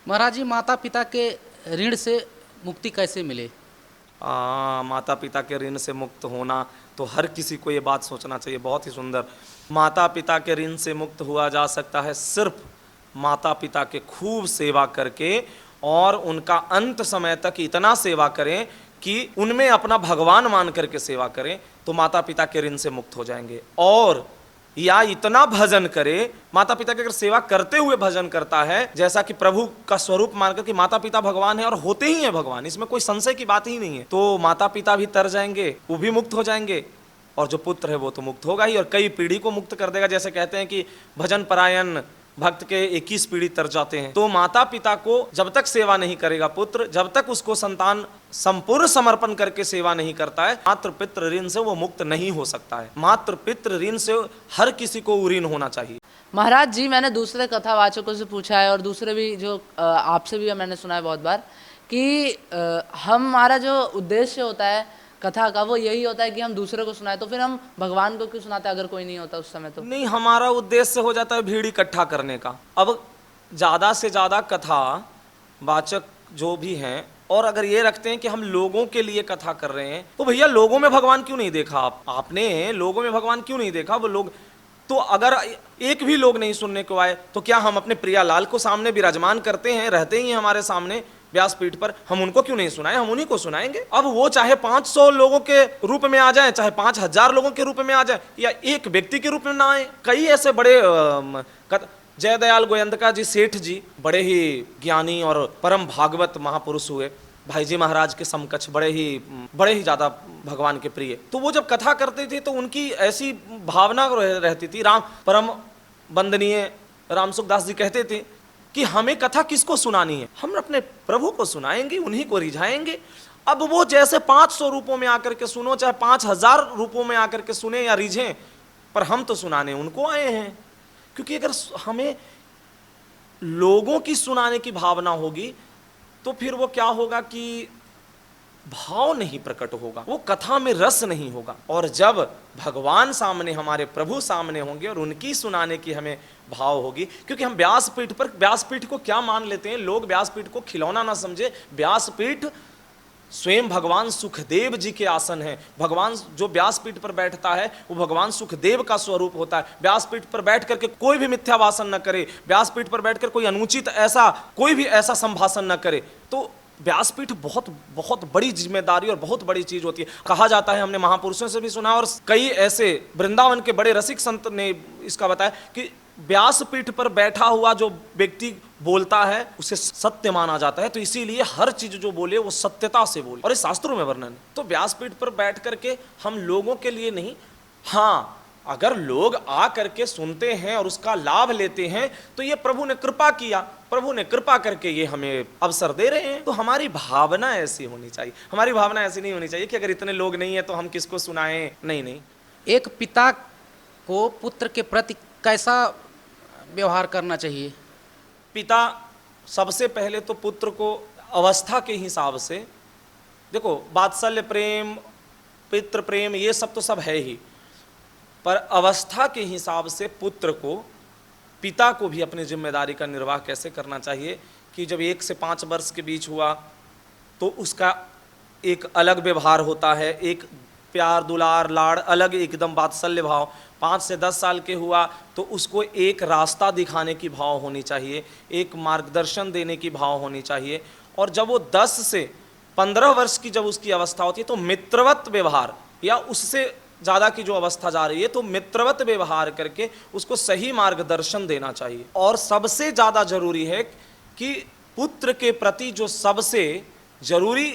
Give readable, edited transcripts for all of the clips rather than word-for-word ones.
महाराज जी, माता पिता के ऋण से मुक्ति कैसे मिले? माता पिता के ऋण से मुक्त होना तो हर किसी को ये बात सोचना चाहिए। बहुत ही सुंदर। माता पिता के ऋण से मुक्त हुआ जा सकता है सिर्फ माता पिता के खूब सेवा करके, और उनका अंत समय तक इतना सेवा करें कि उनमें अपना भगवान मान करके सेवा करें, तो माता पिता के ऋण से मुक्त हो जाएंगे। और या इतना भजन करे, माता पिता की अगर सेवा करते हुए भजन करता है, जैसा कि प्रभु का स्वरूप मानकर कि माता पिता भगवान है और होते ही है भगवान, इसमें कोई संशय की बात ही नहीं है, तो माता पिता भी तर जाएंगे, वो भी मुक्त हो जाएंगे, और जो पुत्र है वो तो मुक्त होगा ही, और कई पीढ़ी को मुक्त कर देगा। जैसे कहते हैं कि भजन परायण भक्त के 21 पीढ़ी तर जाते हैं। तो माता पिता को जब तक सेवा नहीं करेगा पुत्र, जब तक उसको संतान संपूर्ण समर्पण करके सेवा नहीं करता है, मातृ पितृ ऋण से वो मुक्त नहीं हो सकता है। मातृ पितृ ऋण से हर किसी को ऋण होना चाहिए। महाराज जी, मैंने दूसरे कथावाचकों से पूछा है और दूसरे भी जो आपसे भी मैंने सुना है बहुत बार कि हमारा जो उद्देश्य होता है कथा का वो यही होता है कि हम दूसरे को सुनाए, तो फिर हम भगवान को क्यों सुनाते अगर कोई नहीं होता उस समय? तो नहीं, हमारा उद्देश्य हो जाता है भीड़ इकट्ठा करने का। अब ज्यादा से ज्यादा कथा वाचक जो भी हैं, और अगर ये रखते हैं कि हम लोगों के लिए कथा कर रहे हैं, तो भैया लोगों में भगवान क्यों नहीं देखा आपने लोगों में भगवान क्यों नहीं देखा? वो लोग तो अगर एक भी लोग नहीं सुनने को आए, तो क्या हम अपने प्रियालाल को सामने विराजमान करते हैं, रहते ही हमारे सामने व्यासपीठ पर, हम उनको क्यों नहीं सुनाएं? हम उन्हीं को सुनाएंगे। अब वो चाहे 500 लोगों के रूप में आ जाए, चाहे 5000 लोगों के रूप में आ जाए, या एक व्यक्ति के रूप में ना आए। कई ऐसे बड़े जयदयाल गोयंदका जी सेठ जी बड़े ही ज्ञानी और परम भागवत महापुरुष हुए, भाई जी महाराज के समकक्ष, बड़े ही ज्यादा भगवान के प्रिय। तो वो जब कथा करते थे तो उनकी ऐसी भावना रहती थी। राम परम वंदनीय राम सुखदास जी कहते थे कि हमें कथा किसको सुनानी है? हम अपने प्रभु को सुनाएंगे, उन्हीं को रिझाएंगे। अब वो जैसे 500 रूपों में आकर के सुनो, चाहे 5000 रूपों में आकर के सुने या रिझें, पर हम तो सुनाने उनको आए हैं। क्योंकि अगर हमें लोगों की सुनाने की भावना होगी तो फिर वो क्या होगा कि भाव नहीं प्रकट होगा, वो कथा में रस नहीं होगा। और जब भगवान सामने, हमारे प्रभु सामने होंगे और उनकी सुनाने की हमें भाव होगी, क्योंकि हम व्यासपीठ पर, व्यासपीठ को क्या मान लेते हैं लोग, व्यासपीठ को खिलौना ना समझे। व्यासपीठ स्वयं भगवान सुखदेव जी के आसन है। भगवान जो व्यासपीठ पर बैठता है वो भगवान सुखदेव का स्वरूप होता है। व्यासपीठ पर बैठ करके कोई भी मिथ्या भाषण न करे, व्यासपीठ पर बैठकर कोई अनुचित ऐसा कोई भी ऐसा संभाषण न करे। तो व्यासपीठ बहुत बहुत बड़ी जिम्मेदारी और बहुत बड़ी चीज होती है। कहा जाता है, हमने महापुरुषों से भी सुना और कई ऐसे वृंदावन के बड़े रसिक संत ने इसका बताया कि व्यासपीठ पर बैठा हुआ जो व्यक्ति बोलता है उसे सत्य माना जाता है। तो इसीलिए हर चीज जो बोले वो सत्यता से बोले, और इस शास्त्रों में वर्णन है। तो व्यासपीठ पर बैठ करके हम लोगों के लिए नहीं, हाँ अगर लोग आ करके सुनते हैं और उसका लाभ लेते हैं तो ये प्रभु ने कृपा किया, प्रभु ने कृपा करके ये हमें अवसर दे रहे हैं। तो हमारी भावना ऐसी होनी चाहिए। हमारी भावना ऐसी नहीं होनी चाहिए कि अगर इतने लोग नहीं है तो हम किसको सुनाएं। नहीं नहीं, एक पिता को पुत्र के प्रति कैसा व्यवहार करना चाहिए? पिता सबसे पहले तो पुत्र को अवस्था के हिसाब से, देखो वात्सल्य प्रेम, पितृ प्रेम, ये सब तो सब है ही, पर अवस्था के हिसाब से पुत्र को, पिता को भी अपनी जिम्मेदारी का निर्वाह कैसे करना चाहिए कि जब 1 से 5 वर्ष के बीच हुआ तो उसका एक अलग व्यवहार होता है, एक प्यार दुलार लाड़ अलग, एकदम वात्सल्य भाव। 5 से 10 साल के हुआ तो उसको एक रास्ता दिखाने की भाव होनी चाहिए, एक मार्गदर्शन देने की भाव होनी चाहिए। और जब वो 10 से 15 वर्ष की जब उसकी अवस्था होती है तो मित्रवत व्यवहार, या उससे ज़्यादा की जो अवस्था जा रही है तो मित्रवत व्यवहार करके उसको सही मार्गदर्शन देना चाहिए। और सबसे ज़्यादा जरूरी है कि पुत्र के प्रति जो सबसे जरूरी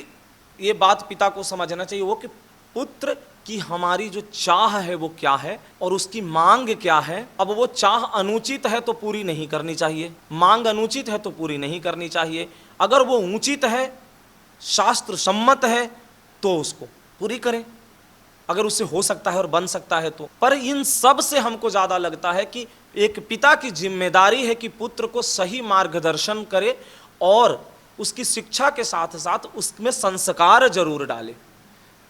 ये बात पिता को समझना चाहिए वो कि पुत्र की हमारी जो चाह है वो क्या है और उसकी मांग क्या है। अब वो चाह अनुचित है तो पूरी नहीं करनी चाहिए, मांग अनुचित है तो पूरी नहीं करनी चाहिए। अगर वो उचित है, शास्त्र सम्मत है तो उसको पूरी करें, अगर उससे हो सकता है और बन सकता है तो। पर इन सब से हमको ज्यादा लगता है कि एक पिता की जिम्मेदारी है कि पुत्र को सही मार्गदर्शन करे और उसकी शिक्षा के साथ साथ उसमें संस्कार जरूर डाले।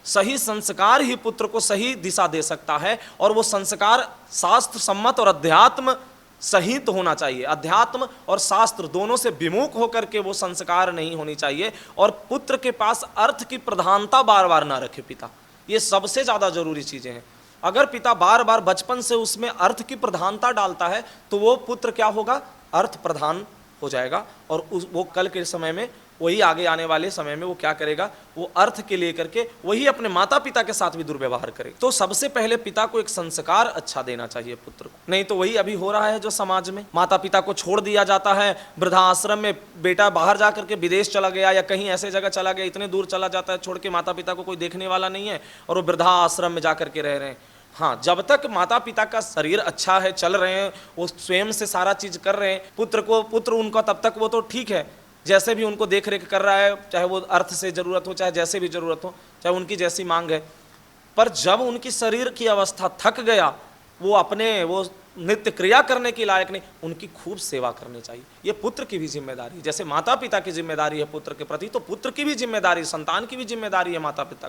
सही संस्कार ही पुत्र को सही दिशा दे सकता है, और वो संस्कार शास्त्र सम्मत और अध्यात्म सहित होना चाहिए। अध्यात्म और शास्त्र दोनों से विमुख होकर के वो संस्कार नहीं होनी चाहिए। और पुत्र के पास अर्थ की प्रधानता बार बार ना रखे पिता, ये सबसे ज़्यादा जरूरी चीज़ें हैं। अगर पिता बार बार बचपन से उसमें अर्थ की प्रधानता डालता है तो वो पुत्र क्या होगा, अर्थ प्रधान हो जाएगा। और वो कल के समय में, वही आगे आने वाले समय में वो क्या करेगा, वो अर्थ के लिए करके वही अपने माता पिता के साथ भी दुर्व्यवहार करेगा। तो सबसे पहले पिता को एक संस्कार अच्छा देना चाहिए पुत्र को, नहीं तो वही अभी हो रहा है जो समाज में माता पिता को छोड़ दिया जाता है वृद्धाश्रम में। बेटा बाहर जा करके विदेश चला गया या कहीं ऐसे जगह चला गया, इतने दूर चला जाता है छोड़ के, माता पिता को कोई देखने वाला नहीं है और वो वृद्धाश्रम में जा करके रह रहे हैं। हाँ, जब तक माता पिता का शरीर अच्छा है, चल रहे हैं, वो स्वयं से सारा चीज कर रहे हैं, पुत्र उनका तब तक वो तो ठीक है, जैसे भी उनको देख रेख कर रहा है, चाहे वो अर्थ से जरूरत हो, चाहे जैसे भी जरूरत हो, चाहे उनकी जैसी मांग है। पर जब उनकी शरीर की अवस्था थक गया, वो नित्य क्रिया करने की लायक नहीं, उनकी खूब सेवा करनी चाहिए। ये पुत्र की भी जिम्मेदारी, जैसे माता पिता की जिम्मेदारी है पुत्र के प्रति, तो पुत्र की भी जिम्मेदारी, संतान की भी जिम्मेदारी है माता पिता।